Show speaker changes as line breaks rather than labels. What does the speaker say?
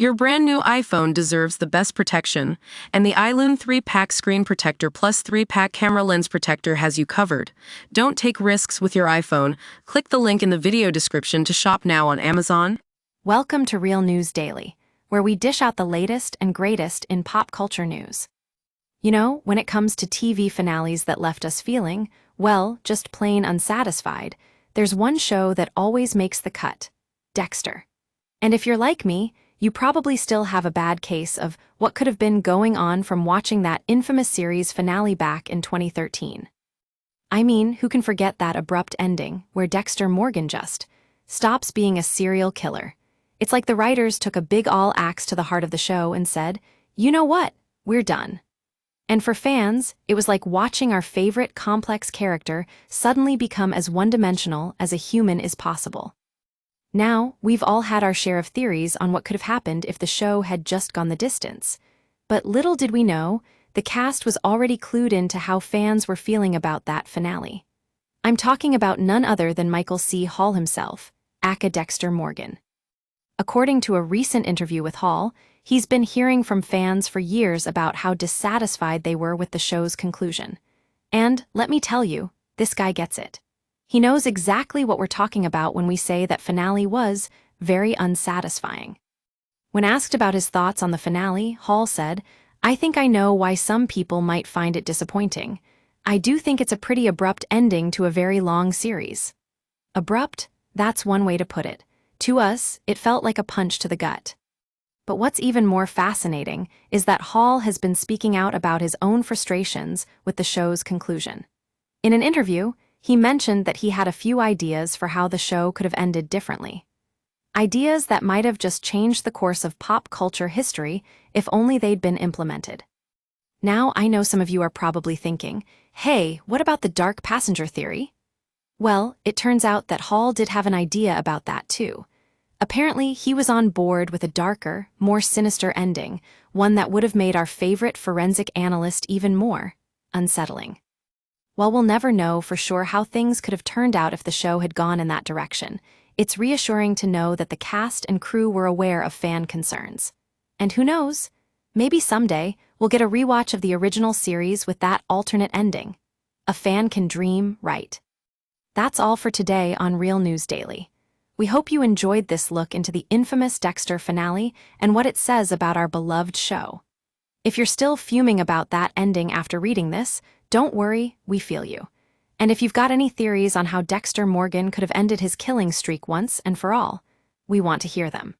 Your brand new iPhone deserves the best protection, and the iLune 3-pack screen protector plus 3-pack camera lens protector has you covered. Don't take risks with your iPhone. Click the link in the video description to shop now on Amazon.
Welcome to Real News Daily, where we dish out the latest and greatest in pop culture news. You know, when it comes to TV finales that left us feeling, well, just plain unsatisfied, there's one show that always makes the cut: Dexter. And if you're like me, you probably still have a bad case of what could have been going on from watching that infamous series finale back in 2013. I mean, who can forget that abrupt ending where Dexter Morgan just stops being a serial killer? It's like the writers took a big axe to the heart of the show and said, you know what, we're done. And for fans, it was like watching our favorite complex character suddenly become as one-dimensional as a human is possible. Now, we've all had our share of theories on what could have happened if the show had just gone the distance. But little did we know, the cast was already clued into how fans were feeling about that finale. I'm talking about none other than Michael C. Hall himself, aka Dexter Morgan. According to a recent interview with Hall, he's been hearing from fans for years about how dissatisfied they were with the show's conclusion. And, let me tell you, this guy gets it. He knows exactly what we're talking about when we say that finale was very unsatisfying. When asked about his thoughts on the finale, Hall said, "I think I know why some people might find it disappointing. I do think it's a pretty abrupt ending to a very long series." Abrupt? That's one way to put it. To us, it felt like a punch to the gut. But what's even more fascinating is that Hall has been speaking out about his own frustrations with the show's conclusion. In an interview, he mentioned that he had a few ideas for how the show could have ended differently. Ideas that might have just changed the course of pop culture history if only they'd been implemented. Now I know some of you are probably thinking, hey, what about the dark passenger theory? Well, it turns out that Hall did have an idea about that too. Apparently, he was on board with a darker, more sinister ending, one that would have made our favorite forensic analyst even more unsettling. While we'll never know for sure how things could have turned out if the show had gone in that direction, it's reassuring to know that the cast and crew were aware of fan concerns. And who knows, maybe someday we'll get a rewatch of the original series with that alternate ending. A fan can dream, right? That's all for today on Real News Daily. We hope you enjoyed this look into the infamous Dexter finale and what it says about our beloved show. If you're still fuming about that ending after reading this, don't worry, we feel you. And if you've got any theories on how Dexter Morgan could have ended his killing streak once and for all, we want to hear them.